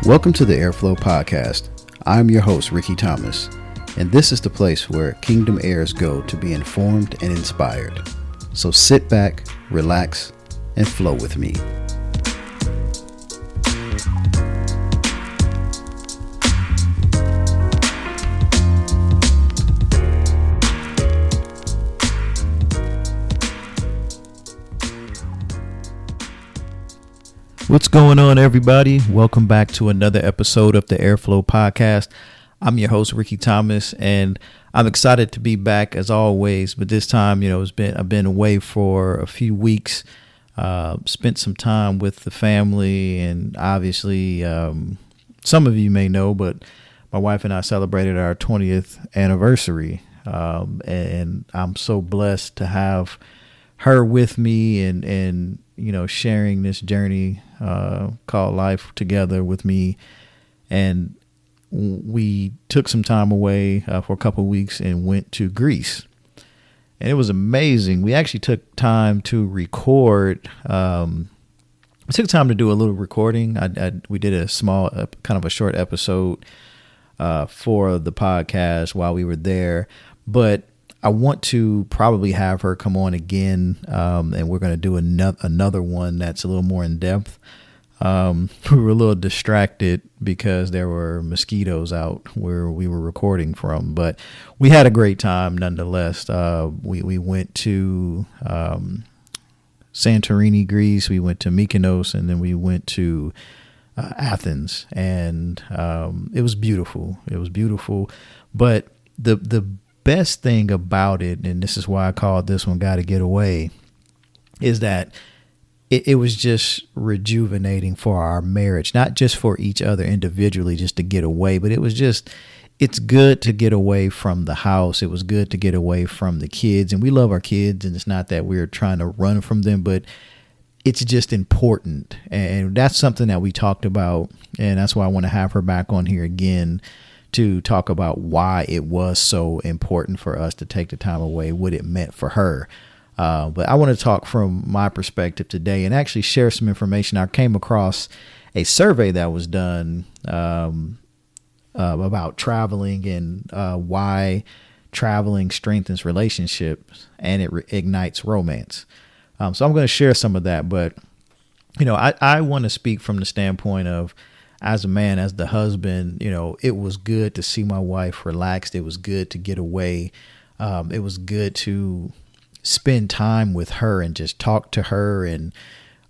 Welcome to the Airflow Podcast. I'm your host, Rickey Thomas, and this is the place where Kingdom heirs go to be informed and inspired. So sit back, relax, and flow with me. What's going on, everybody? Welcome back to another episode of the Airflow Podcast. I'm your host, Rickey Thomas, and I'm excited to be back as always. But this time, I've been away for a few weeks, spent some time with the family, and obviously, some of you may know, but my wife and I celebrated our 20th anniversary, and I'm so blessed to have her with me and sharing this journey called life together with me. And we took some time away for a couple of weeks and went to Greece, and it was amazing. We actually took time to record. We took time to do a little recording. We did a small, kind of a short episode for the podcast while we were there, but I want to probably have her come on again, and we're going to do another one that's a little more in depth. We were a little distracted because there were mosquitoes out where we were recording from, but we had a great time nonetheless. We went to Santorini, Greece. We went to Mykonos, and then we went to Athens, and it was beautiful. It was beautiful, but the best thing about it, and this is why I called this one "Gotta Get Away," is that it was just rejuvenating for our marriage, not just for each other individually, just to get away, but it's good to get away from the house. It was good to get away from the kids, and we love our kids, and it's not that we're trying to run from them, but it's just important. And that's something that we talked about, and that's why I want to have her back on here again to talk about why it was so important for us to take the time away, what it meant for her. But I want to talk from my perspective today and actually share some information. I came across a survey that was done about traveling and why traveling strengthens relationships and it ignites romance. So I'm going to share some of that. But, I want to speak from the standpoint of, as a man, as the husband, it was good to see my wife relaxed. It was good to get away. It was good to spend time with her and just talk to her. And,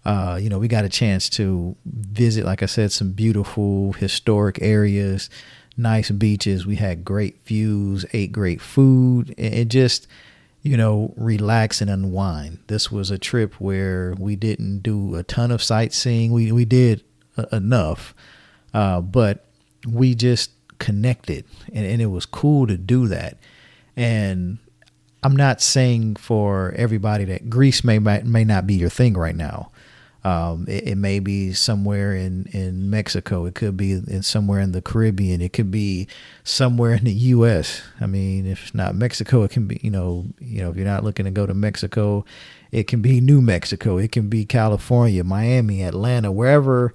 we got a chance to visit, like I said, some beautiful historic areas, nice beaches. We had great views, ate great food, and just, relax and unwind. This was a trip where we didn't do a ton of sightseeing. We did enough, but we just connected, and it was cool to do that. And I'm not saying for everybody that Greece may not be your thing right now. It may be somewhere in Mexico. It could be somewhere in the Caribbean. It could be somewhere in the U.S. I mean, if it's not Mexico, it can be, if you're not looking to go to Mexico, it can be New Mexico. It can be California, Miami, Atlanta, wherever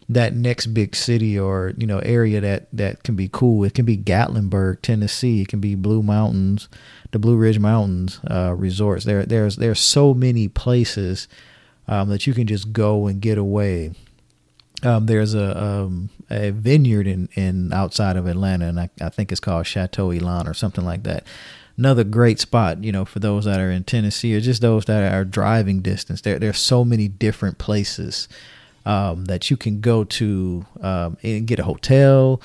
that next big city or, area that can be cool. It can be Gatlinburg, Tennessee. It can be Blue Mountains, the Blue Ridge Mountains resorts. There's so many places that you can just go and get away. There's a vineyard in outside of Atlanta, and I think it's called Chateau Elan or something like that. Another great spot, for those that are in Tennessee or just those that are driving distance. There's so many different places that you can go to and get a hotel.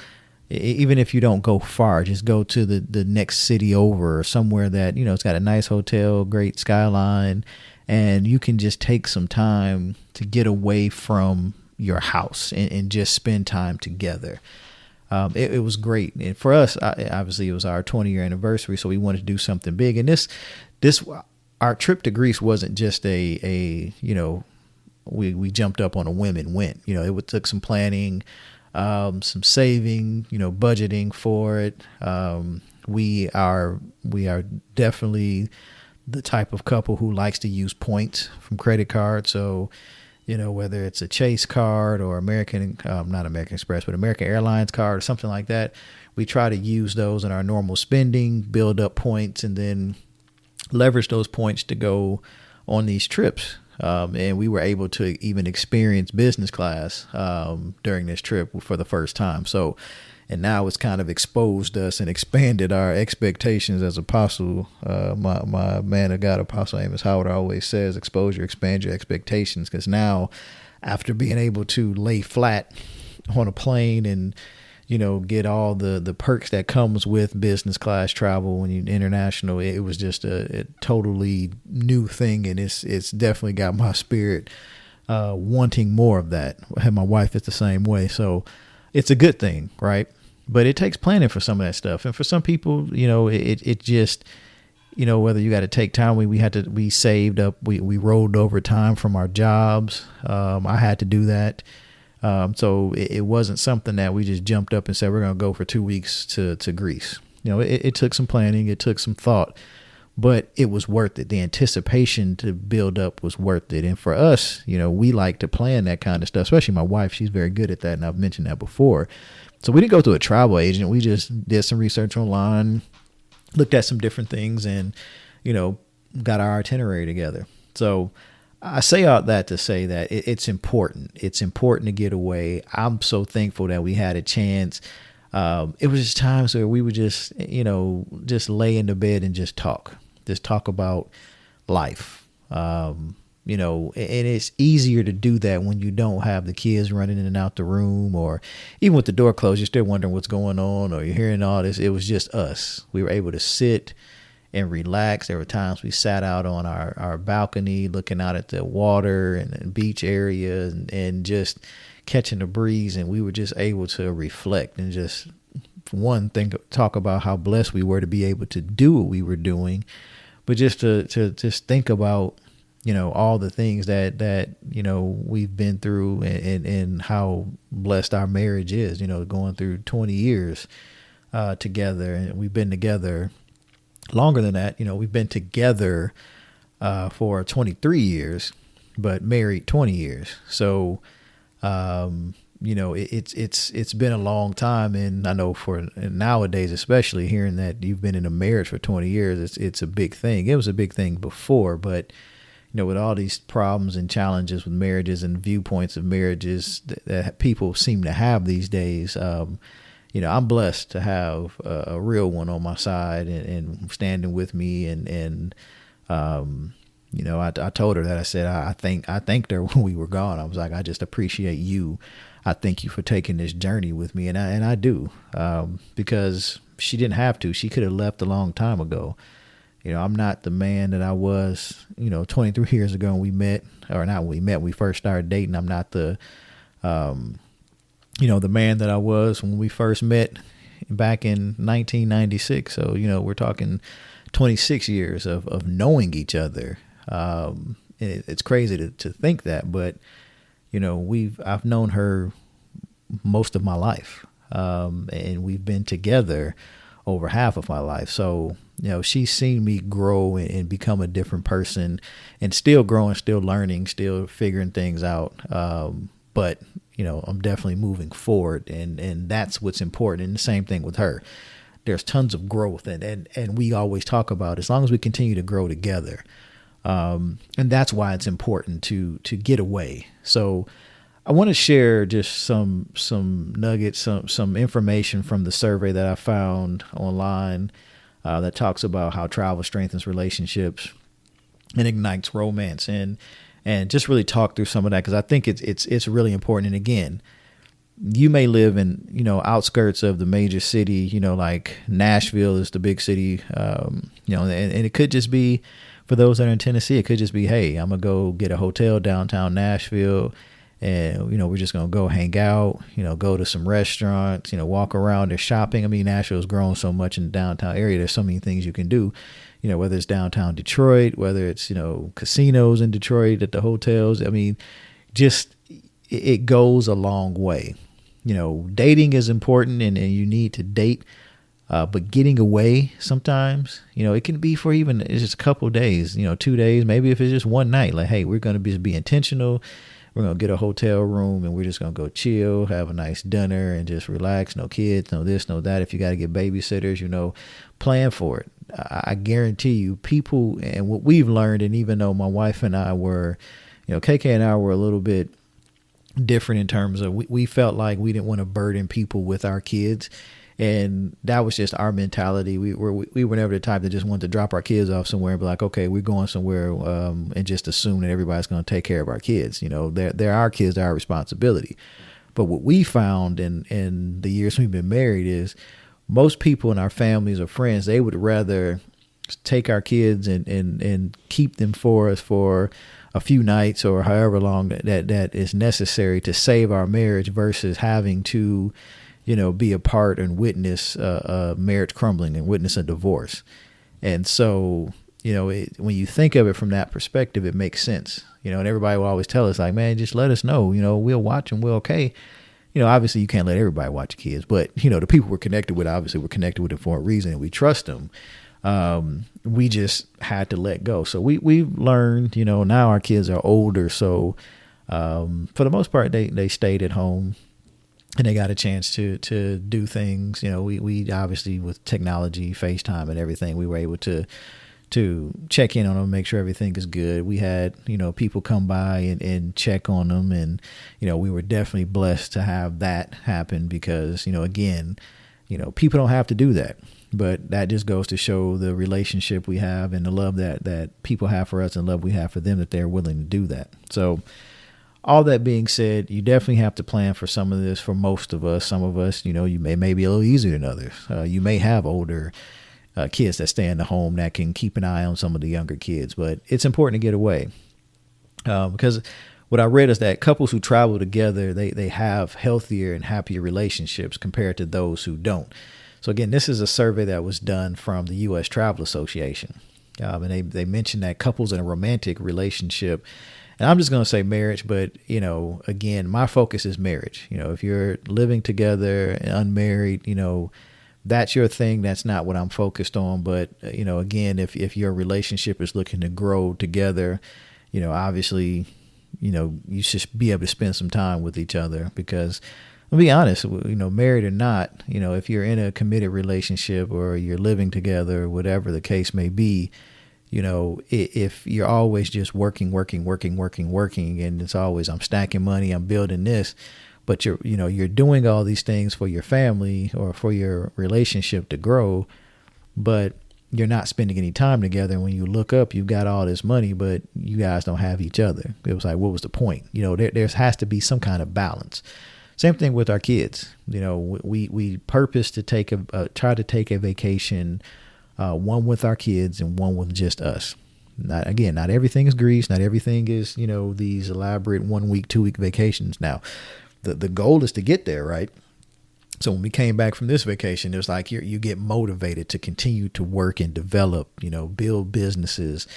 Even if you don't go far, just go to the next city over or somewhere that, it's got a nice hotel, great skyline, and you can just take some time to get away from your house and just spend time together. It was great. And for us, obviously it was our 20-year anniversary, so we wanted to do something big. And our trip to Greece wasn't just we jumped up on a whim and went. It took some planning, some saving, budgeting for it. We are definitely the type of couple who likes to use points from credit cards. So, whether it's a Chase card or not American Express, but American Airlines card or something like that. We try to use those in our normal spending, build up points, and then leverage those points to go on these trips. And we were able to even experience business class during this trip for the first time. So, and now it's kind of exposed us and expanded our expectations as apostle. My man of God, Apostle Amos Howard, always says, exposure, expand your expectations. Because now, after being able to lay flat on a plane and get all the perks that comes with business class travel when you're international, it was just a totally new thing, and it's definitely got my spirit wanting more of that. And my wife is the same way, so it's a good thing, right? But it takes planning for some of that stuff, and for some people, it just, whether you got to take time. We saved up, we rolled over time from our jobs. I had to do that. So it wasn't something that we just jumped up and said, we're going to go for 2 weeks to Greece. It took some planning. It took some thought, but it was worth it. The anticipation to build up was worth it. And for us, we like to plan that kind of stuff, especially my wife. She's very good at that. And I've mentioned that before. So we didn't go to a travel agent. We just did some research online, looked at some different things, and, got our itinerary together. So I say all that to say that it's important. It's important to get away. I'm so thankful that we had a chance. It was just times where we would just lay in the bed and just talk about life. And it's easier to do that when you don't have the kids running in and out the room, or even with the door closed, you're still wondering what's going on, or you're hearing all this. It was just us. We were able to sit and relax. There were times we sat out on our balcony looking out at the water and the beach area and just catching the breeze. And we were just able to reflect and just, talk about how blessed we were to be able to do what we were doing, but just to just think about, all the things that we've been through and how blessed our marriage is, going through 20 years together. And we've been together longer than that. We've been together for 23 years, but married 20 years. So, it's been a long time. And I know for nowadays, especially hearing that you've been in a marriage for 20 years, it's a big thing. It was a big thing before, but with all these problems and challenges with marriages and viewpoints of marriages that people seem to have these days, I'm blessed to have a real one on my side and standing with me. I told her that. I said, I thanked her when we were gone. I was like, I just appreciate you. I thank you for taking this journey with me. And I do, because she didn't have to. She could have left a long time ago. I'm not the man that I was, 23 years ago when we met, or not when we met, we first started dating. I'm not the man that I was when we first met back in 1996. So, we're talking 26 years of knowing each other. It's crazy to think that, but, I've known her most of my life. And we've been together over half of my life. So, she's seen me grow and become a different person, and still growing, still learning, still figuring things out. But I'm definitely moving forward, and that's what's important. And the same thing with her. There's tons of growth, and we always talk about, as long as we continue to grow together. And that's why it's important to get away. So I want to share just some nuggets, some information from the survey that I found online that talks about how travel strengthens relationships and ignites romance, and just really talk through some of that, because I think it's really important. And again, you may live in, outskirts of the major city, like Nashville is the big city, and it could just be, for those that are in Tennessee, it could just be, hey, I'm going to go get a hotel downtown Nashville, and, we're just going to go hang out, go to some restaurants, walk around. There's shopping. I mean, Nashville's grown so much in the downtown area. There's so many things you can do, whether it's downtown Detroit, whether it's, casinos in Detroit at the hotels. I mean, just, it goes a long way. Dating is important, and you need to date, but getting away sometimes, it can be for it's just a couple of days, 2 days, maybe if it's just one night, like, hey, we're going to be intentional. we're going to get a hotel room and we're just going to go chill, have a nice dinner and just relax. No kids, no this, no that. If you got to get babysitters, plan for it. I guarantee you people, and what we've learned, and even though my wife and I were, KK and I were a little bit different in terms of we felt like we didn't want to burden people with our kids. And that was just our mentality. We were never the type that just wanted to drop our kids off somewhere and be like, okay, we're going somewhere, and just assume that everybody's going to take care of our kids. They're our kids, they're our responsibility. But what we found in the years we've been married is most people in our families or friends, they would rather take our kids and keep them for us for a few nights or however long that is necessary to save our marriage versus having to be a part and witness a marriage crumbling and witness a divorce. And so, when you think of it from that perspective, it makes sense. And everybody will always tell us like, man, just let us know, we'll watch and we're okay. Obviously you can't let everybody watch your kids, but the people we're connected with, obviously we're connected with them for a reason and we trust them. We just had to let go. So we've learned, now our kids are older. So, for the most part, they stayed at home. And they got a chance to do things. We obviously with technology, FaceTime and everything, we were able to check in on them, make sure everything is good. We had, people come by and check on them. And, we were definitely blessed to have that happen because, again, people don't have to do that. But that just goes to show the relationship we have and the love that people have for us and love we have for them, that they're willing to do that. So, all that being said, you definitely have to plan for some of this for most of us. Some of us, you may be a little easier than others. You may have older kids that stay in the home that can keep an eye on some of the younger kids. But it's important to get away because what I read is that couples who travel together, they have healthier and happier relationships compared to those who don't. So again, this is a survey that was done from the U.S. Travel Association. And they mentioned that couples in a romantic relationship, and I'm just going to say marriage, but, again, my focus is marriage. If you're living together and unmarried, that's your thing. That's not what I'm focused on. But, again, if your relationship is looking to grow together, obviously, you should be able to spend some time with each other because, I'll be honest, married or not, if you're in a committed relationship or you're living together, whatever the case may be, if you're always just working, and it's always, I'm stacking money, I'm building this, but you're doing all these things for your family or for your relationship to grow, but you're not spending any time together. And when you look up, you've got all this money, but you guys don't have each other. It was like, what was the point? There has to be some kind of balance. Same thing with our kids. We purpose to try to take a vacation, one with our kids and one with just us. Not everything is Greece. Not everything is, these elaborate 1 week, 2 week vacations. Now, the goal is to get there, right? So when we came back from this vacation, it was like you get motivated to continue to work and develop, build businesses,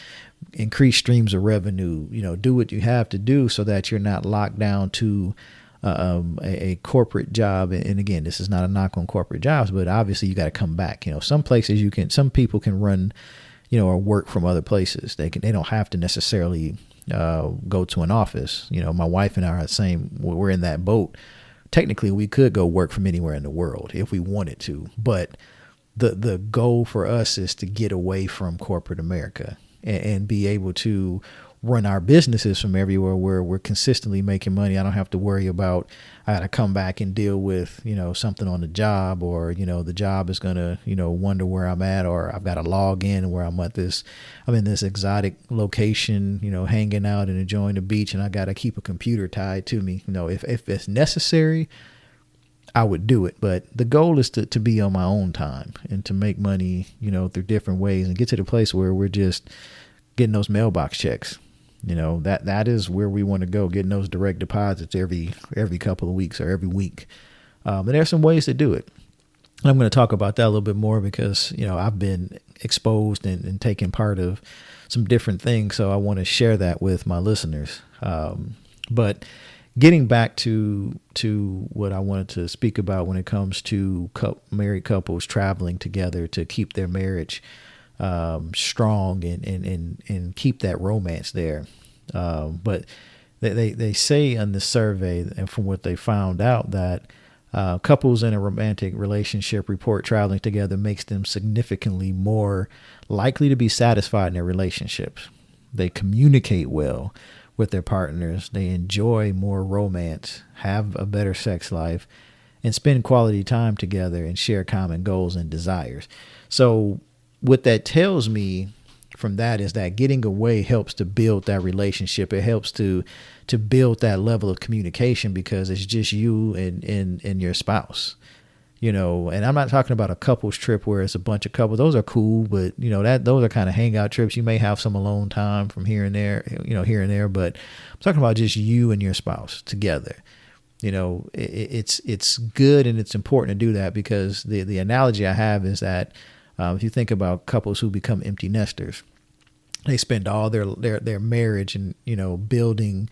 increase streams of revenue, do what you have to do so that you're not locked down to a corporate job. And again, this is not a knock on corporate jobs, but obviously you got to come back. some places some people can run, or work from other places. They don't have to necessarily go to an office. My wife and I are the same. We're in that boat. Technically, we could go work from anywhere in the world if we wanted to, but the goal for us is to get away from corporate America and be able to run our businesses from everywhere where we're consistently making money. I don't have to worry about, I got to come back and deal with, something on the job, or, the job is going to, wonder where I'm at, or I've got to log in where I'm in this exotic location, hanging out and enjoying the beach, and I got to keep a computer tied to me. If it's necessary, I would do it. But the goal is to be on my own time and to make money, through different ways and get to the place where we're just getting those mailbox checks. That is where we want to go, getting those direct deposits every couple of weeks or every week. And there's some ways to do it. And I'm going to talk about that a little bit more because, I've been exposed and taken part of some different things. So I want to share that with my listeners. But getting back to what I wanted to speak about when it comes to married couples traveling together to keep their marriage strong and keep that romance there. But They say in the survey, and from what they found out, that couples in a romantic relationship report traveling together makes them significantly more likely to be satisfied in their relationships. They communicate well with their partners. They enjoy more romance, have a better sex life, and spend quality time together and share common goals and desires. So what that tells me from that is that getting away helps to build that relationship. It helps to build that level of communication because it's just you and your spouse, you know. And I'm not talking about a couples trip where it's a bunch of couples. Those are cool, but you know, those are kind of hangout trips. You may have some alone time from here and there, but I'm talking about just you and your spouse together. You know, it's good and it's important to do that because the analogy I have is that if you think about couples who become empty nesters, they spend all their marriage and, you know, building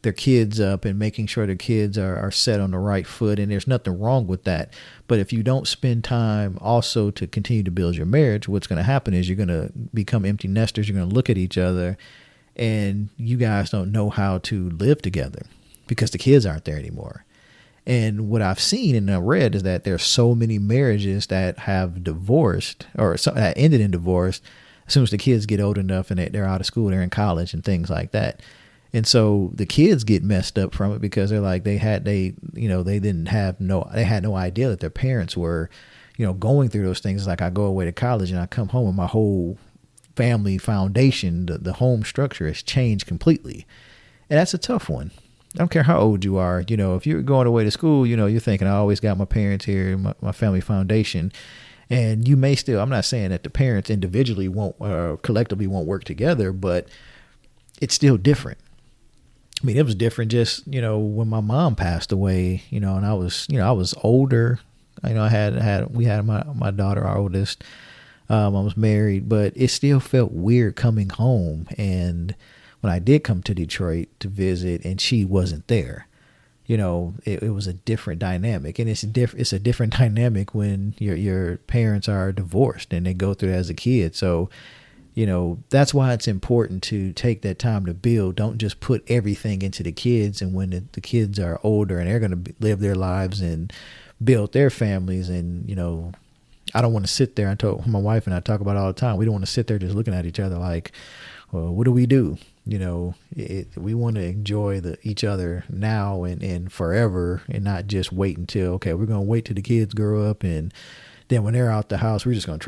their kids up and making sure their kids are set on the right foot. And there's nothing wrong with that. But if you don't spend time also to continue to build your marriage, what's going to happen is you're going to become empty nesters. You're going to look at each other and you guys don't know how to live together because the kids aren't there anymore. And what I've seen and I've read is that there's so many marriages that have divorced or that ended in divorce as soon as the kids get old enough and they're out of school, they're in college and things like that. And so the kids get messed up from it because they're like, they had no idea that their parents were, you know, going through those things. It's like I go away to college and I come home and my whole family foundation, the home structure has changed completely. And that's a tough one. I don't care how old you are. You know, if you're going away to school, you know, you're thinking, I always got my parents here, my family foundation. And you may still, I'm not saying that the parents individually won't, collectively won't work together, but it's still different. I mean, it was different just, you know, when my mom passed away, you know, and I was older. You know, we had my daughter, our oldest. I was married, but it still felt weird coming home. And when I did come to Detroit to visit and she wasn't there, you know, it was a different dynamic. And it's a different dynamic when your parents are divorced and they go through it as a kid. So, you know, that's why it's important to take that time to build. Don't just put everything into the kids. And when the kids are older and they're going to live their lives and build their families, and, you know, I don't want to sit there. My wife and I talk about it all the time. We don't want to sit there just looking at each other like, well, what do we do? You know, we want to enjoy each other now and forever, and not just wait until, okay, we're going to wait till the kids grow up and then when they're out the house, we're just going to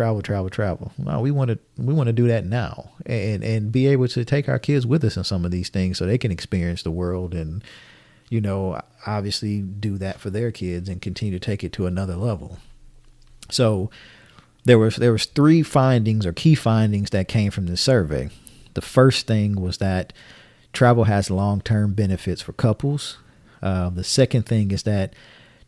travel. No, we want to do that now and be able to take our kids with us in some of these things so they can experience the world and, you know, obviously do that for their kids and continue to take it to another level. So there was 3 findings or key findings that came from this survey. The first thing was that travel has long-term benefits for couples. The second thing is that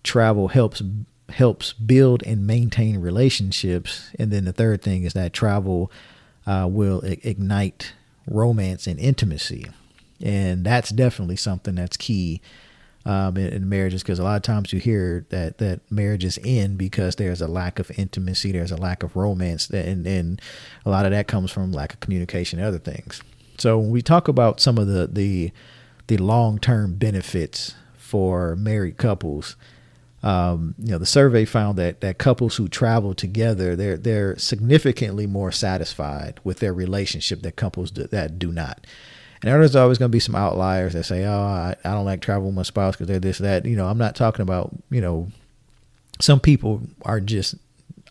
travel helps build and maintain relationships. And then the third thing is that travel will ignite romance and intimacy. And that's definitely something that's key in marriages, because a lot of times you hear that marriages end because there's a lack of intimacy, there's a lack of romance, and a lot of that comes from lack of communication and other things. So when we talk about some of the long-term benefits for married couples, you know, the survey found that couples who travel together, they're significantly more satisfied with their relationship than couples that do not. And there's always going to be some outliers that say, oh, I don't like travel with my spouse because they're this, that. You know, I'm not talking about, you know, some people are just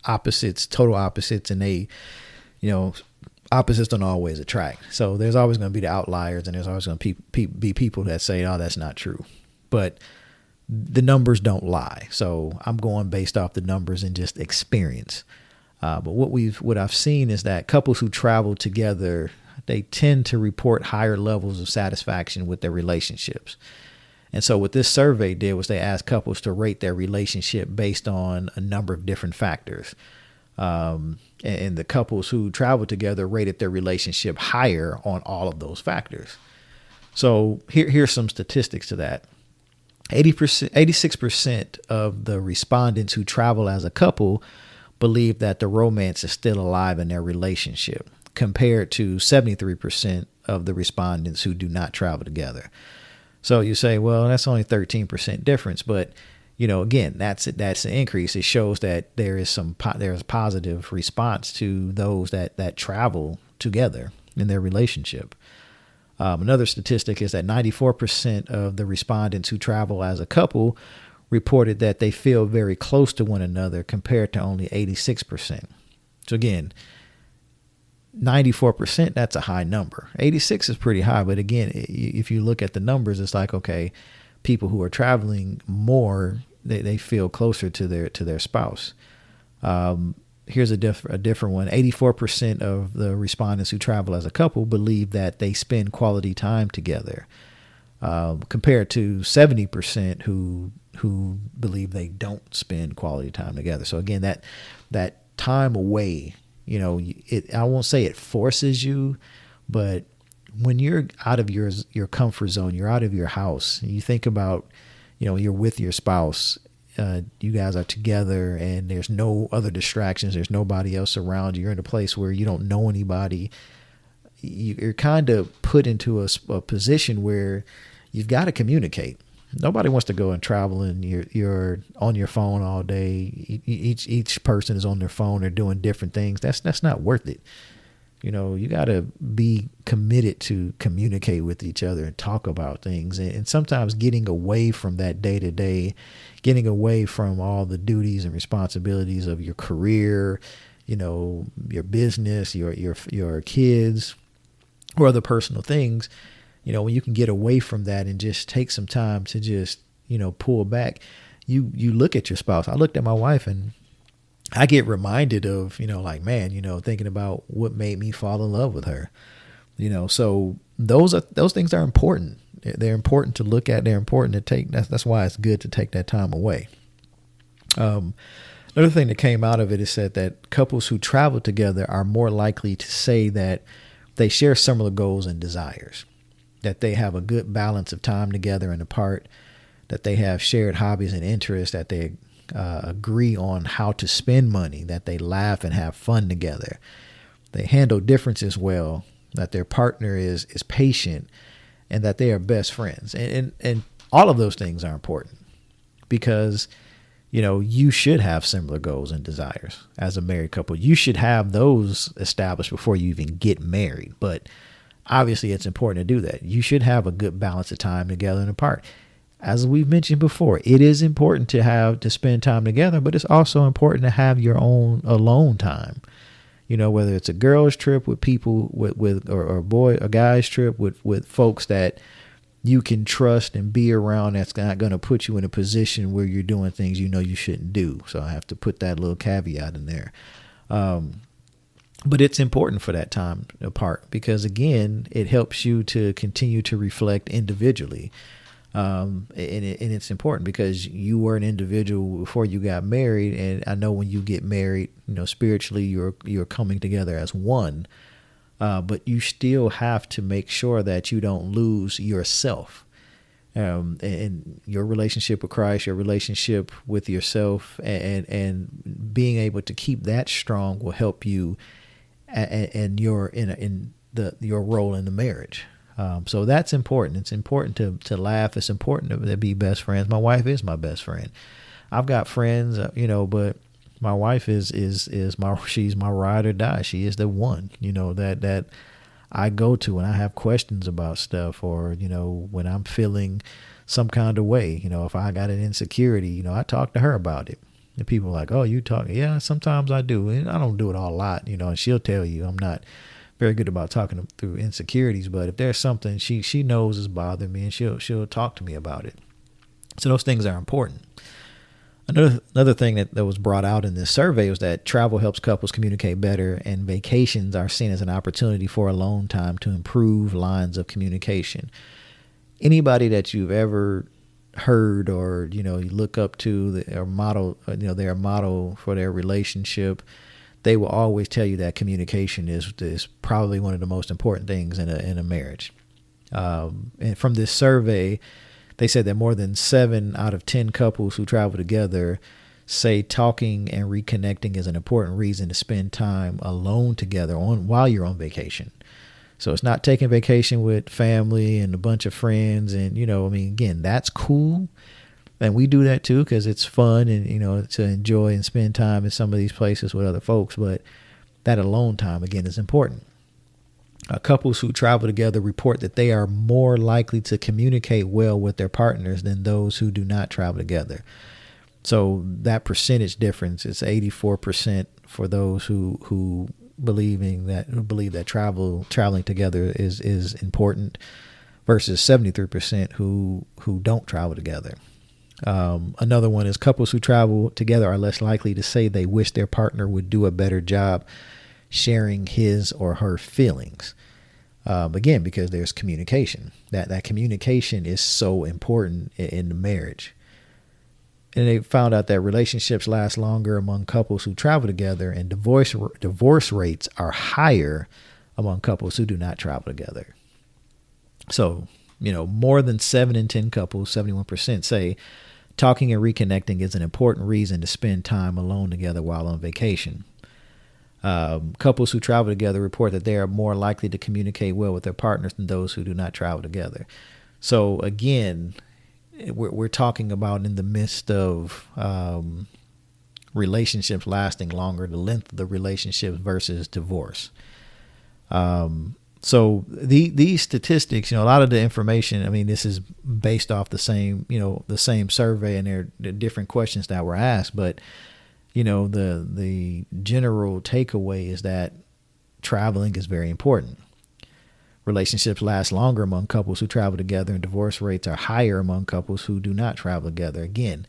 opposites, total opposites, and they, you know, opposites don't always attract. So there's always going to be the outliers, and there's always going to be people that say, oh, that's not true. But the numbers don't lie. So I'm going based off the numbers and just experience. But what I've seen is that couples who travel together, they tend to report higher levels of satisfaction with their relationships. And so what this survey did was they asked couples to rate their relationship based on a number of different factors. And the couples who traveled together rated their relationship higher on all of those factors. So here's some statistics to that. 86% of the respondents who travel as a couple believe that the romance is still alive in their relationship, compared to 73% of the respondents who do not travel together. So you say, well, that's only 13% difference, but again, that's an increase. It shows that there's positive response to those that travel together in their relationship. Another statistic is that 94% of the respondents who travel as a couple reported that they feel very close to one another, compared to only 86%. So again, 94%, that's a high number. 86 is pretty high, but again, if you look at the numbers, it's like, okay, people who are traveling more, they feel closer to their spouse. Here's a different one. 84% of the respondents who travel as a couple believe that they spend quality time together, compared to 70% who believe they don't spend quality time together. So again, that time away, I won't say it forces you, but when you're out of your comfort zone, you're out of your house, you think about, you're with your spouse, you guys are together and there's no other distractions. There's nobody else around you. You're in a place where you don't know anybody. You're kind of put into a position where you've got to communicate. Nobody wants to go and travel and you're on your phone all day. Each person is on their phone. They're doing different things. That's not worth it. You got to be committed to communicate with each other and talk about things. And sometimes getting away from that day to day, getting away from all the duties and responsibilities of your career, your business, your kids, or other personal things, when you can get away from that and just take some time to just, pull back, you look at your spouse. I looked at my wife and I get reminded of, thinking about what made me fall in love with her, so those things are important. They're important to look at. They're important to take. That's why it's good to take that time away. Another thing that came out of it is said that couples who travel together are more likely to say that they share similar goals and desires, that they have a good balance of time together and apart, that they have shared hobbies and interests, that they agree on how to spend money, that they laugh and have fun together, they handle differences well, that their partner is patient, and that they are best friends. And all of those things are important because, you should have similar goals and desires as a married couple. You should have those established before you even get married. But obviously it's important to do that. You should have a good balance of time together and apart. As we've mentioned before, it is important to spend time together, but it's also important to have your own alone time. Whether it's a girl's trip with people or a guy's trip with folks that you can trust and be around, that's not going to put you in a position where you're doing things you shouldn't do. So I have to put that little caveat in there. But it's important for that time apart because, again, it helps you to continue to reflect individually. And it's important because you were an individual before you got married. And I know when you get married, spiritually, you're coming together as one. But you still have to make sure that you don't lose yourself. And your relationship with Christ, your relationship with yourself, and being able to keep that strong will help you and your role in the marriage. So that's important. It's important to laugh. It's important to be best friends. My wife is my best friend. I've got friends, but my wife she's my ride or die. She is the one, that I go to when I have questions about stuff, or, when I'm feeling some kind of way, if I got an insecurity, I talk to her about it. And people are like, oh, you talk? Yeah, sometimes I do. And I don't do it all a lot, and she'll tell you I'm not very good about talking through insecurities, but if there's something she knows is bothering me, and she'll talk to me about it. So those things are important. Another thing that was brought out in this survey was that travel helps couples communicate better, and vacations are seen as an opportunity for alone time to improve lines of communication. Anybody that you've ever heard or, you look up to their model, their model for their relationship, they will always tell you that communication is probably one of the most important things in a marriage. And from this survey, they said that more than 7 out of 10 couples who travel together say talking and reconnecting is an important reason to spend time alone together while you're on vacation. So it's not taking vacation with family and a bunch of friends. And, again, that's cool. And we do that too because it's fun and, to enjoy and spend time in some of these places with other folks. But that alone time, again, is important. Couples who travel together report that they are more likely to communicate well with their partners than those who do not travel together. So that percentage difference is 84% for those who believe that traveling together is important versus 73% who don't travel together. Another one is couples who travel together are less likely to say they wish their partner would do a better job sharing his or her feelings. Again, because there's communication. That communication is so important in the marriage. And they found out that relationships last longer among couples who travel together, and divorce rates are higher among couples who do not travel together. So, more than 7 in 10 couples, 71%, say talking and reconnecting is an important reason to spend time alone together while on vacation. Couples who travel together report that they are more likely to communicate well with their partners than those who do not travel together. So again, we're talking about in the midst of relationships lasting longer, the length of the relationships versus divorce. So these statistics, a lot of the information, this is based off the same survey, and they're different questions that were asked, but the general takeaway is that traveling is very important. Relationships last longer among couples who travel together, and divorce rates are higher among couples who do not travel together. Again,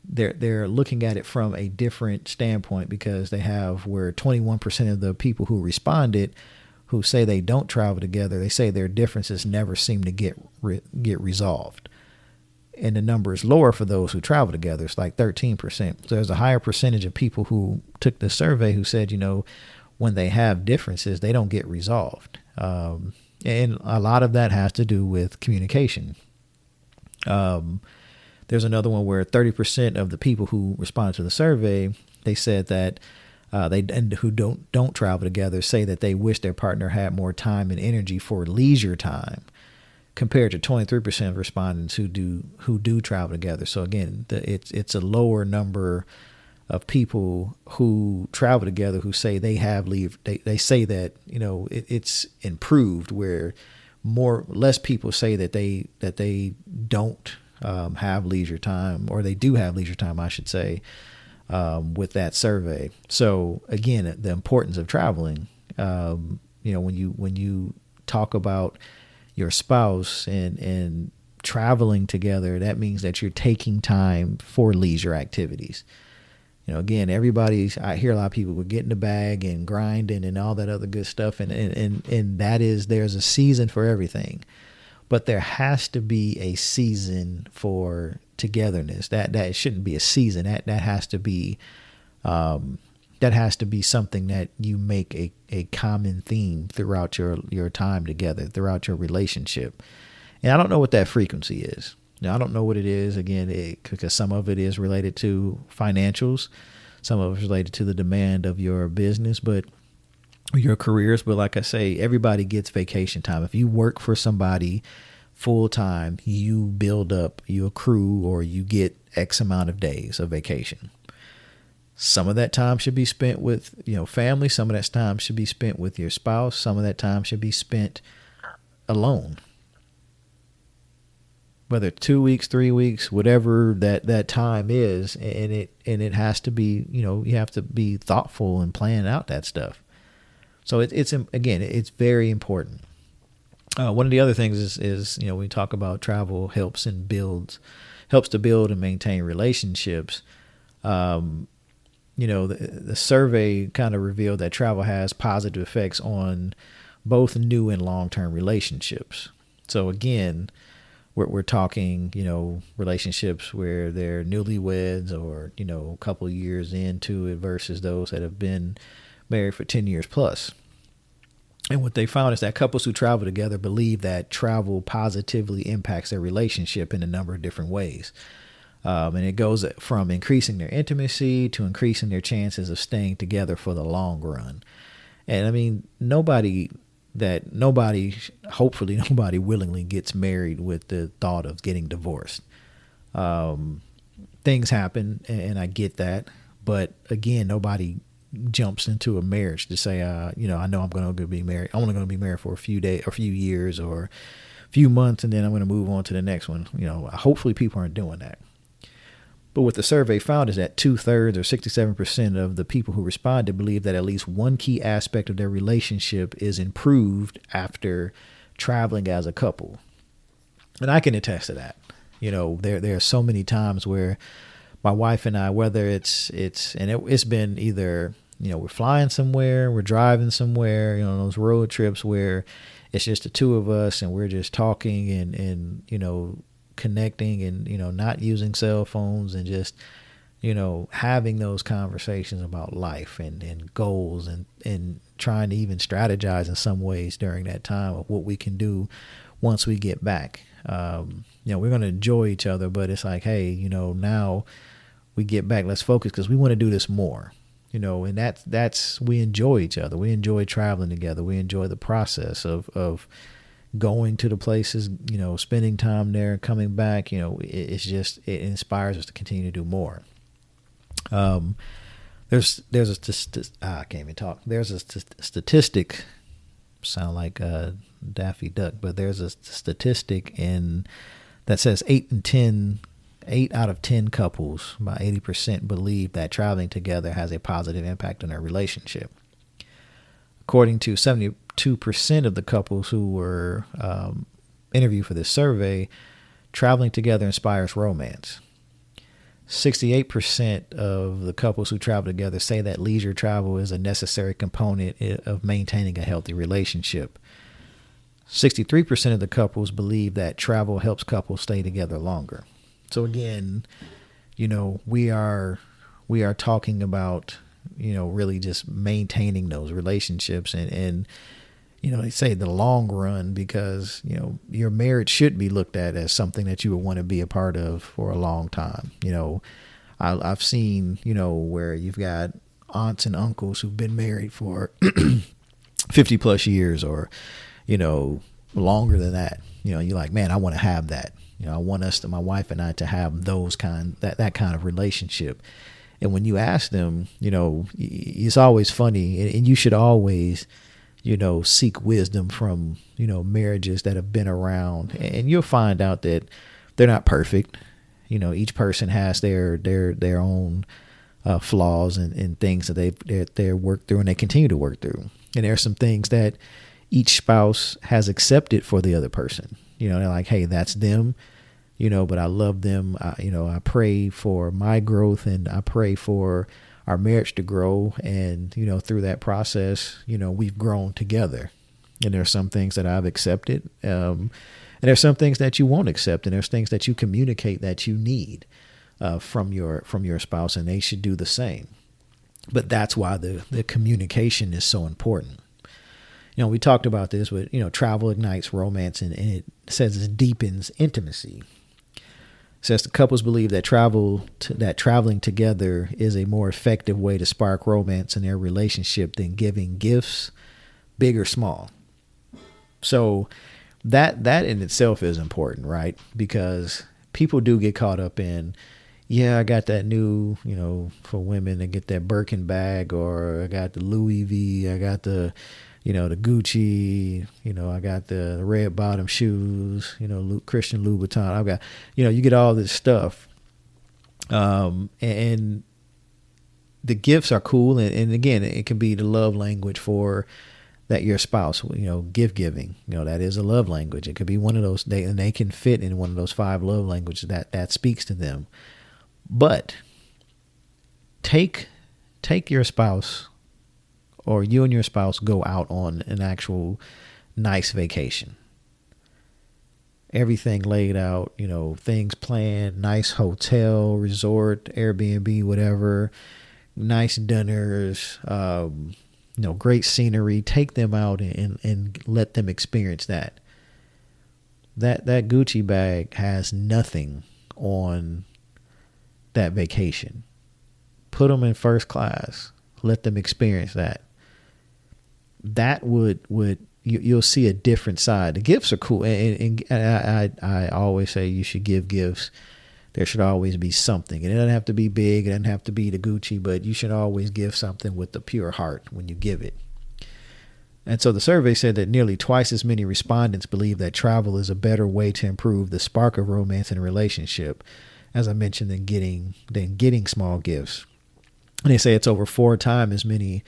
they're looking at it from a different standpoint because they have where 21% of the people who responded who say they don't travel together, they say their differences never seem to get resolved. And the number is lower for those who travel together. It's like 13%. So there's a higher percentage of people who took the survey who said, when they have differences, they don't get resolved. And a lot of that has to do with communication. There's another one where 30% of the people who responded to the survey, they said that who don't travel together say that they wish their partner had more time and energy for leisure time, compared to 23% of respondents who do travel together. So again, it's a lower number of people who travel together who say they have leave. They say that it's improved, where less people say that they don't have leisure time, or they do have leisure time, I should say, with that survey. So again, the importance of traveling. When you talk about your spouse and traveling together, that means that you're taking time for leisure activities. Again, I hear a lot of people will get in the bag and grinding and all that other good stuff. And that is, there's a season for everything, but there has to be a season for togetherness. That shouldn't be a season. That has to be, something that you make a common theme throughout your time together, throughout your relationship. And I don't know what that frequency is. I don't know what it is, again, because some of it is related to financials. Some of it is related to the demand of your business, but your careers. But like I say, everybody gets vacation time. If you work for somebody full time, you build up, you accrue, or you get X amount of days of vacation. Some of that time should be spent with, family. Some of that time should be spent with your spouse. Some of that time should be spent alone. Whether 2 weeks, 3 weeks, whatever that time is, and it has to be, you have to be thoughtful and plan out that stuff. So it's very important. One of the other things is we talk about travel helps to build and maintain relationships. The survey kind of revealed that travel has positive effects on both new and long-term relationships. So again, we're talking, relationships where they're newlyweds or, a couple years into it versus those that have been married for 10 years plus. And what they found is that couples who travel together believe that travel positively impacts their relationship in a number of different ways. And it goes from increasing their intimacy to increasing their chances of staying together for the long run. And nobody that hopefully nobody willingly gets married with the thought of getting divorced. Things happen, and I get that. But again, nobody jumps into a marriage to say, I know I'm going to be married. I'm only going to be married for a few days or a few years or a few months, and then I'm going to move on to the next one. Hopefully people aren't doing that. But what the survey found is that 2/3 or 67% of the people who responded believe that at least one key aspect of their relationship is improved after traveling as a couple. And I can attest to that. There are so many times where my wife and I, whether it's been either, we're flying somewhere, we're driving somewhere, those road trips where it's just the two of us and we're just talking and connecting and, not using cell phones and just, having those conversations about life and goals and trying to even strategize in some ways during that time of what we can do once we get back. We're going to enjoy each other, but it's like, hey, now we get back, let's focus because we want to do this more, and that's, we enjoy each other. We enjoy traveling together. We enjoy the process of going to the places, spending time there, coming back, it's just, it inspires us to continue to do more. There's I can't even talk. There's a statistic, sound like Daffy Duck, but there's a statistic that says 8 out of 10 couples, about 80%, believe that traveling together has a positive impact on their relationship. According to 72% of the couples who were interviewed for this survey, traveling together inspires romance. 68% of the couples who travel together say that leisure travel is a necessary component of maintaining a healthy relationship. 63% of the couples believe that travel helps couples stay together longer. So again, we are talking about, really just maintaining those relationships and they say the long run because, your marriage should be looked at as something that you would want to be a part of for a long time. I've seen, where you've got aunts and uncles who've been married for 50 plus years or, longer than that. You're like, man, I want to have that. I want my wife and I to have that kind of relationship. And when you ask them, it's always funny, and you should always, seek wisdom from, marriages that have been around, and you'll find out that they're not perfect. Each person has their own flaws and things that they work through and they continue to work through. And there are some things that each spouse has accepted for the other person. They're like, hey, that's them, but I love them. I pray for my growth and I pray for our marriage to grow. And, through that process, we've grown together. And there's some things that I've accepted. And there's some things that you won't accept. And there's things that you communicate that you need from your spouse, and they should do the same. But that's why the communication is so important. We talked about this, but, travel ignites romance and it says it deepens intimacy. It says the couples believe that traveling together is a more effective way to spark romance in their relationship than giving gifts, big or small. So that in itself is important, right? Because people do get caught up in, I got that new, for women, they get that Birkin bag, or I got the Louis V, I got the, the Gucci, I got the red bottom shoes, Christian Louboutin. I've got, you get all this stuff. And the gifts are cool. And again, it can be the love language for that your spouse, gift giving, that is a love language. It could be one of those, they can fit in one of those 5 love languages that speaks to them. But take your spouse, or you and your spouse go out on an actual nice vacation. Everything laid out, things planned, nice hotel, resort, Airbnb, whatever, nice dinners, great scenery. Take them out and let them experience that. That Gucci bag has nothing on that vacation. Put them in first class. Let them experience that. That would you'll see a different side. The gifts are cool, and I always say you should give gifts. There should always be something. It doesn't have to be big. It doesn't have to be the Gucci, but you should always give something with the pure heart when you give it. And so the survey said that nearly twice as many respondents believe that travel is a better way to improve the spark of romance in a relationship, as I mentioned, than getting small gifts. And they say it's over 4 times as many,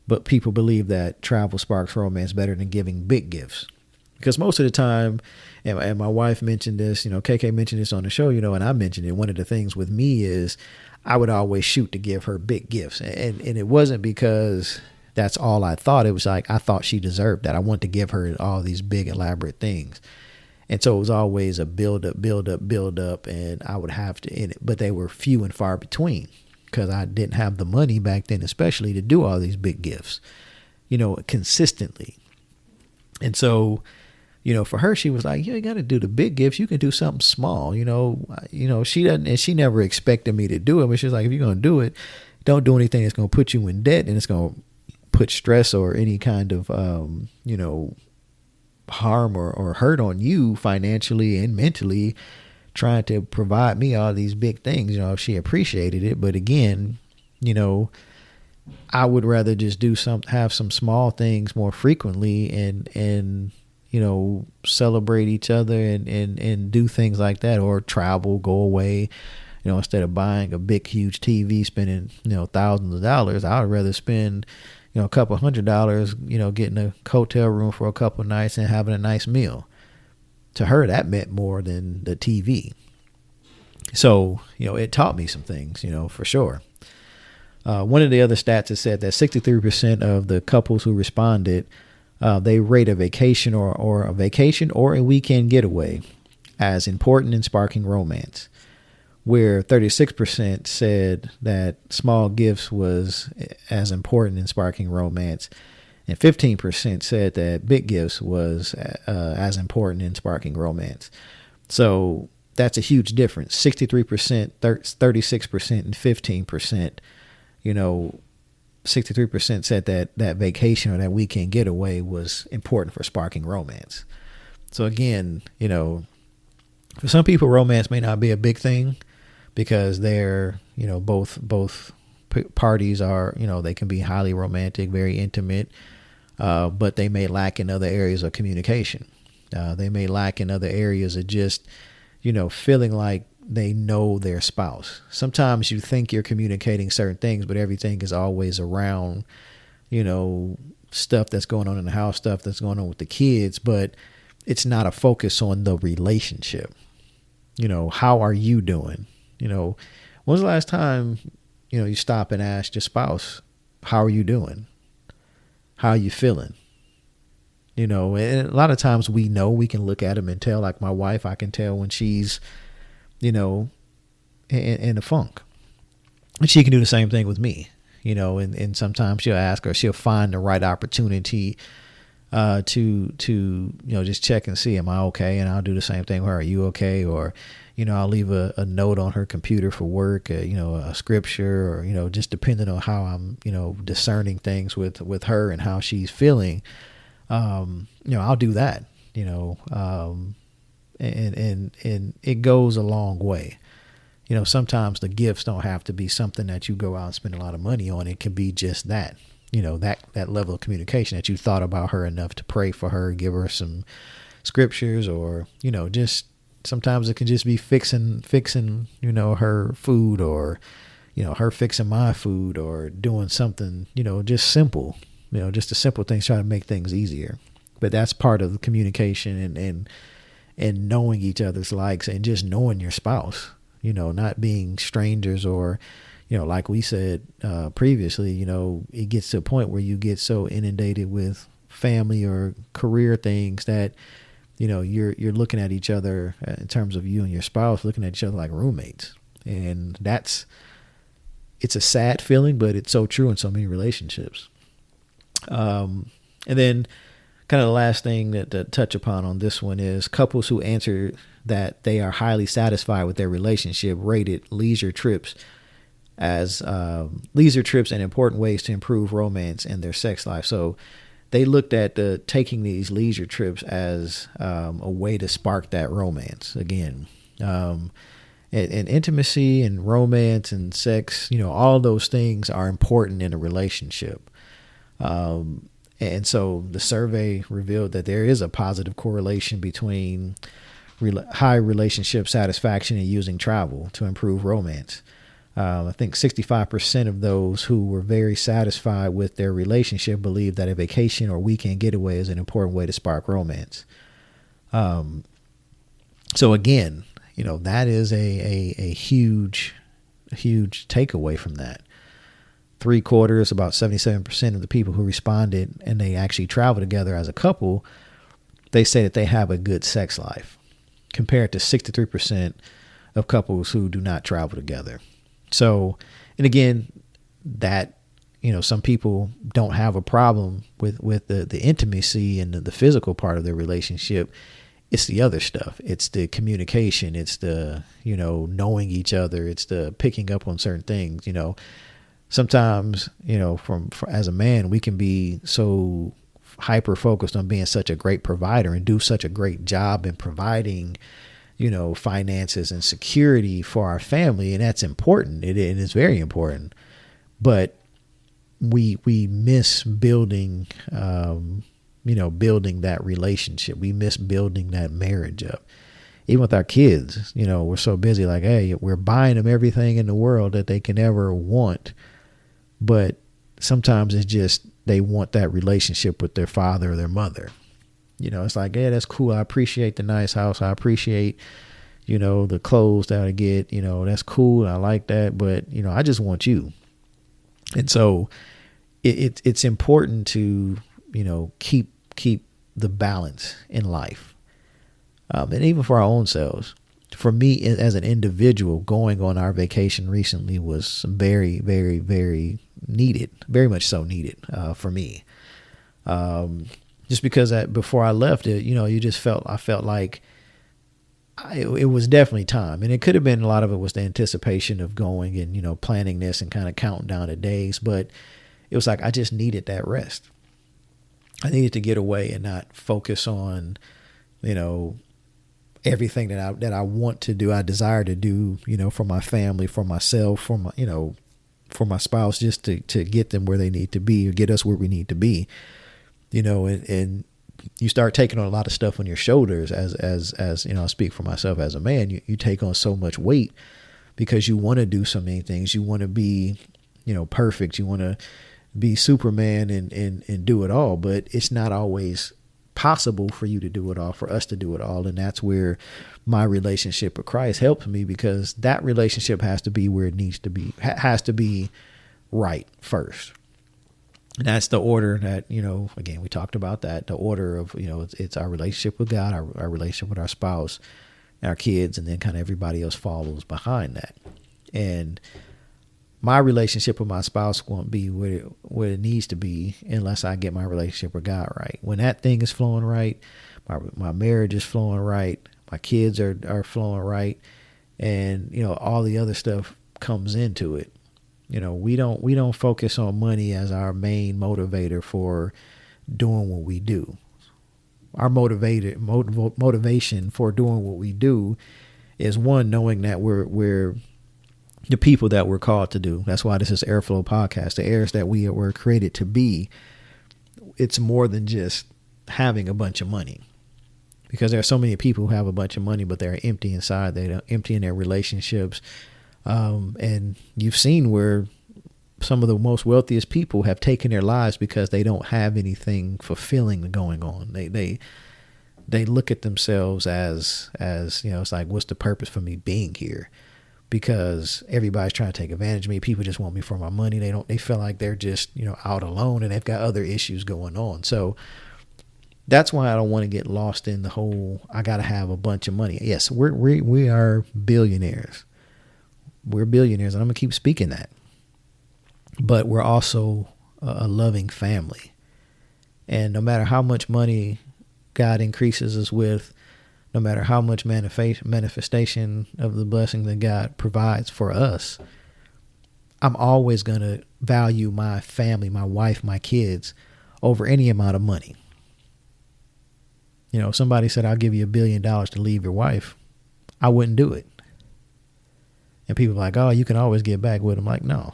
but people believe that travel sparks romance better than giving big gifts. Because most of the time, and my wife mentioned this, KK mentioned this on the show, and I mentioned it. One of the things with me is I would always shoot to give her big gifts. And it wasn't because that's all I thought. It was like I thought she deserved that. I wanted to give her all these big, elaborate things. And so it was always a build up. And I would have to, but they were few and far between because I didn't have the money back then, especially to do all these big gifts, consistently. And so, for her, she was like, you got to do the big gifts. You can do something small, she doesn't, and she never expected me to do it. But she's like, if you're going to do it, don't do anything that's going to put you in debt and it's going to put stress or any kind of, harm or hurt on you financially and mentally, trying to provide me all these big things. She appreciated it. But again, I would rather just have some small things more frequently and celebrate each other and do things like that, or travel, go away, instead of buying a big, huge TV, spending, thousands of dollars. I would rather spend, a couple $100, getting a hotel room for a couple of nights and having a nice meal. To her, that meant more than the TV. So, it taught me some things, for sure. One of the other stats has said that 63% of the couples who responded, they rate a vacation or a weekend getaway as important in sparking romance, where 36% said that small gifts was as important in sparking romance, and 15% said that big gifts was as important in sparking romance. So that's a huge difference. 63%, 36%, and 15%, 63% said that vacation or that weekend getaway was important for sparking romance. So again, for some people, romance may not be a big thing because they're, both parties are, they can be highly romantic, very intimate, but they may lack in other areas of communication. They may lack in other areas of just, feeling like they know their spouse. Sometimes you think you're communicating certain things, but everything is always around, stuff that's going on in the house, stuff that's going on with the kids, but it's not a focus on the relationship. How are you doing? When's the last time, you stop and ask your spouse, how are you doing? How are you feeling? And a lot of times we can look at them and tell, like my wife, I can tell when she's, in a funk. And she can do the same thing with me, and sometimes she'll ask or she'll find the right opportunity to just check and see, am I okay? And I'll do the same thing with her. Are you okay? Or, I'll leave a note on her computer for work, a scripture, or, just depending on how I'm, discerning things with her and how she's feeling. I'll do that, and it goes a long way. Sometimes the gifts don't have to be something that you go out and spend a lot of money on. It can be just that, that level of communication that you thought about her enough to pray for her, give her some scriptures, or, just sometimes it can just be fixing, her food, or, her fixing my food, or doing something, just simple, just the simple things, try to make things easier. But that's part of the communication and knowing each other's likes and just knowing your spouse, not being strangers or, like we said previously, it gets to a point where you get so inundated with family or career things that, you're looking at each other in terms of you and your spouse, looking at each other like roommates. And it's a sad feeling, but it's so true in so many relationships. And then kind of the last thing to touch upon on this one is couples who answer that they are highly satisfied with their relationship rated leisure trips as leisure trips and important ways to improve romance and their sex life. So they looked at taking these leisure trips as a way to spark that romance again. And intimacy and romance and sex, all those things are important in a relationship. And so the survey revealed that there is a positive correlation between high relationship satisfaction and using travel to improve romance. I think 65% of those who were very satisfied with their relationship believe that a vacation or weekend getaway is an important way to spark romance. So again, that is a huge takeaway from that. 3/4, about 77% of the people who responded and they actually travel together as a couple, they say that they have a good sex life compared to 63% of couples who do not travel together. So, and again, that, some people don't have a problem with the intimacy and the physical part of their relationship. It's the other stuff. It's the communication. It's the, knowing each other. It's the picking up on certain things. Sometimes, as a man, we can be so hyper focused on being such a great provider and do such a great job in providing, finances and security for our family. And that's important. It is very important. But we miss building, building that relationship. We miss building that marriage up. Even with our kids, we're so busy like, hey, we're buying them everything in the world that they can ever want. But sometimes it's just they want that relationship with their father or their mother. It's like, yeah, that's cool. I appreciate the nice house. I appreciate, the clothes that I get. That's cool. I like that. But, I just want you. And so it's important to, keep the balance in life. And even for our own selves. For me, as an individual, going on our vacation recently was very, very, very needed, very much so needed for me. Just because before I left it, I felt like it was definitely time. And it could have been, a lot of it was the anticipation of going and, planning this and kind of counting down the days. But it was like I just needed that rest. I needed to get away and not focus on, everything that I want to do, I desire to do, for my family, for myself, for my, for my spouse, just to get them where they need to be or get us where we need to be, and you start taking on a lot of stuff on your shoulders as I speak for myself as a man, you take on so much weight because you want to do so many things. You want to be, perfect. You want to be Superman and do it all, but it's not always possible for you to do it all, for us to do it all. And that's where my relationship with Christ helps me, because that relationship has to be where it needs to be, has to be right first. And that's the order that, again, we talked about that, the order of, it's our relationship with God, our relationship with our spouse, our kids, and then kind of everybody else follows behind that. And my relationship with my spouse won't be where it needs to be unless I get my relationship with God right. When that thing is flowing right, my marriage is flowing right, my kids are flowing right, and all the other stuff comes into it. We don't focus on money as our main motivator for doing what we do. Our motivation for doing what we do is, one, knowing that we're the people that we're called to do. That's why this is Airflow Podcast, the heirs that we were created to be. It's more than just having a bunch of money, because there are so many people who have a bunch of money, but they're empty inside. They're empty in their relationships. And you've seen where some of the most wealthiest people have taken their lives because they don't have anything fulfilling going on. They look at themselves as it's like, what's the purpose for me being here? Because everybody's trying to take advantage of me. People just want me for my money. They feel like they're just, out alone, and they've got other issues going on. So that's why I don't want to get lost in the whole, I got to have a bunch of money. Yes, we are billionaires. We're billionaires, and I'm going to keep speaking that. But we're also a loving family. And no matter how much money God increases us with, no matter how much manifestation of the blessing that God provides for us, I'm always going to value my family, my wife, my kids over any amount of money. If somebody said, I'll give you $1 billion to leave your wife, I wouldn't do it. And people are like, oh, you can always get back with them. Like, no,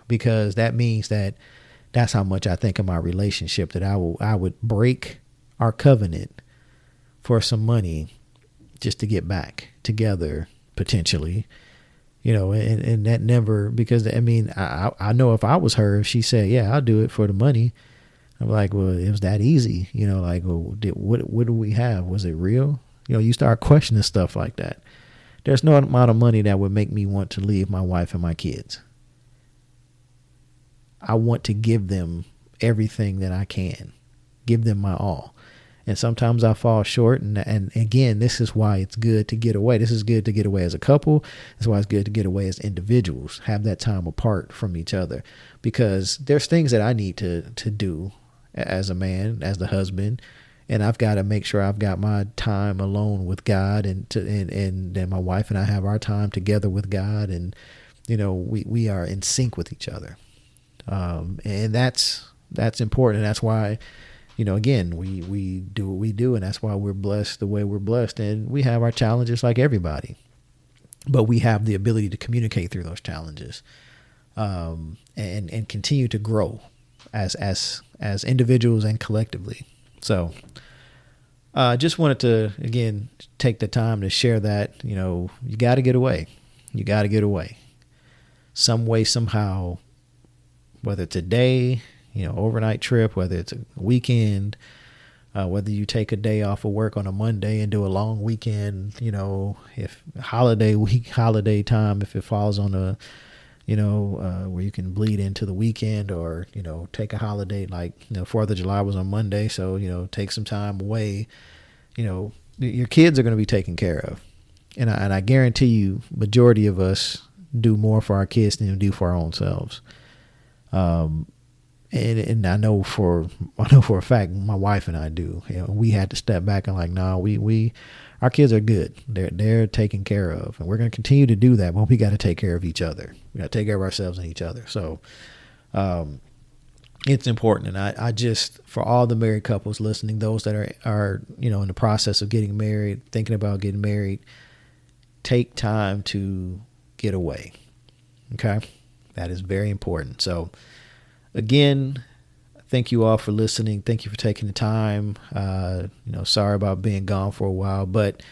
because that means that's how much I think of my relationship, that I would break our covenant for some money just to get back together, potentially, and that never, because I know if I was her, if she said, yeah, I'll do it for the money, I'm like, well, it was that easy, like, well, what do we have? Was it real? You start questioning stuff like that. There's no amount of money that would make me want to leave my wife and my kids. I want to give them everything that I can, give them my all. And sometimes I fall short. And again, this is why it's good to get away. This is good to get away as a couple. That's why it's good to get away as individuals, have that time apart from each other, because there's things that I need to do as a man, as the husband. And I've got to make sure I've got my time alone with God, and then my wife and I have our time together with God. And, we are in sync with each other. And that's important. And that's why, again, we do what we do, and that's why we're blessed the way we're blessed. And we have our challenges like everybody, but we have the ability to communicate through those challenges, and continue to grow as individuals and collectively. So I just wanted to, again, take the time to share that, you got to get away. You got to get away some way, somehow, whether it's a day, overnight trip, whether it's a weekend, whether you take a day off of work on a Monday and do a long weekend, if holiday time, if it falls on a, where you can bleed into the weekend, or, take a holiday, like, 4th of July was on Monday. So, take some time away, your kids are going to be taken care of. And I guarantee you, majority of us do more for our kids than we do for our own selves. And I know for a fact, my wife and I do. We had to step back and like, no, our kids are good. They're taken care of, and we're going to continue to do that. But we got to take care of each other. We got to take care of ourselves and each other. So, it's important. And I just, for all the married couples listening, those that are in the process of getting married, thinking about getting married, take time to get away. Okay, that is very important. So, again, thank you all for listening. Thank you for taking the time. Sorry about being gone for a while, but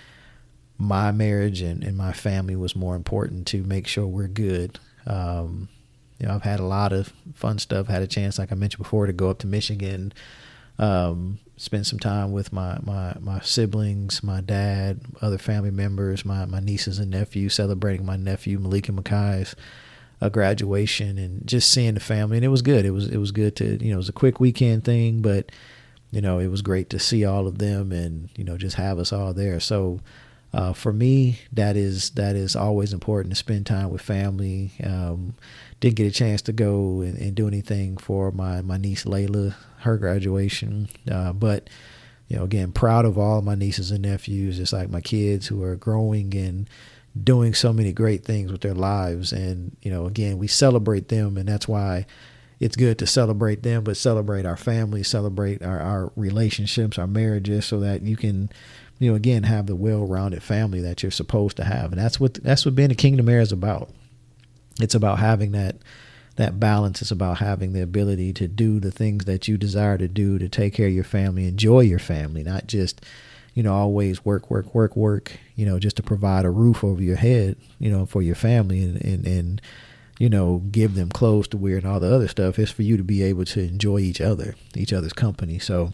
my marriage and my family was more important to make sure we're good. I've had a lot of fun stuff. Had a chance, like I mentioned before, to go up to Michigan, spend some time with my siblings, my dad, other family members, my nieces and nephews, celebrating my nephew Malik and Makai's graduation, and just seeing the family. And it was good. It was good to, it was a quick weekend thing, but, it was great to see all of them and, just have us all there. So, for me, that is always important, to spend time with family. Didn't get a chance to go and do anything for my niece Layla, her graduation. But, again, proud of all my nieces and nephews, just like my kids who are growing and doing so many great things with their lives. And, again, we celebrate them, and that's why it's good to celebrate them, but celebrate our family, celebrate our relationships, our marriages, so that you can, again, have the well-rounded family that you're supposed to have. And that's what being a kingdom heir is about. It's about having that balance. It's about having the ability to do the things that you desire to do, to take care of your family, enjoy your family, not just, always work, just to provide a roof over your head, for your family and give them clothes to wear and all the other stuff. It's for you to be able to enjoy each other's company. So,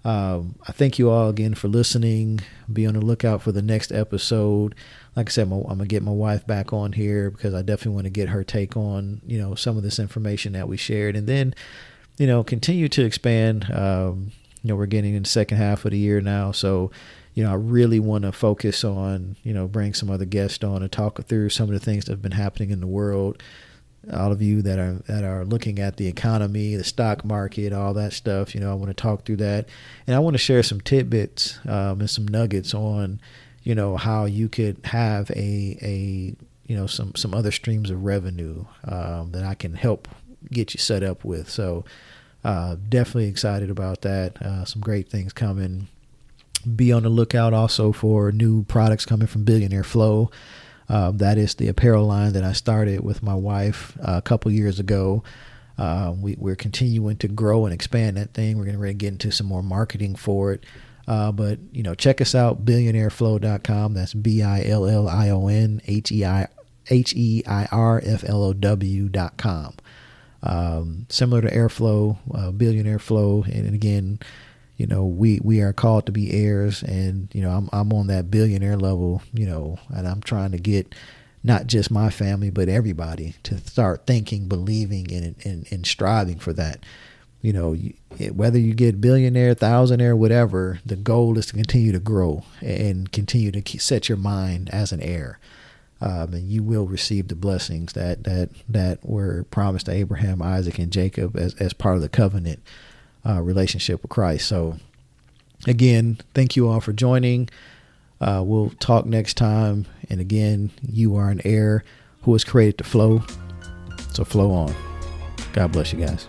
I thank you all again for listening. Be on the lookout for the next episode. Like I said, I'm going to get my wife back on here, because I definitely want to get her take on, some of this information that we shared, and then, continue to expand. We're getting in the second half of the year now. So, I really want to focus on, bring some other guests on and talk through some of the things that have been happening in the world. All of you that are looking at the economy, the stock market, all that stuff, I want to talk through that. And I want to share some tidbits and some nuggets on, how you could have some other streams of revenue that I can help get you set up with. So, Definitely excited about that. Some great things coming. Be on the lookout also for new products coming from Billionaire Flow. That is the apparel line that I started with my wife a couple years ago. We're continuing to grow and expand that thing. We're going to get into some more marketing for it. But, check us out, billionaireflow.com. That's BILLIONHEIRFLOW.com. Similar to Airflow, Billionaire Flow. And again, we are called to be heirs, and, I'm on that billionaire level, and I'm trying to get not just my family, but everybody to start thinking, believing, and striving for that. Whether you get billionaire, thousandaire, whatever, the goal is to continue to grow and continue to set your mind as an heir. And you will receive the blessings that were promised to Abraham, Isaac, and Jacob as part of the covenant relationship with Christ. So again, thank you all for joining. We'll talk next time. And again, you are an heir who was created to flow. So flow on. God bless you guys.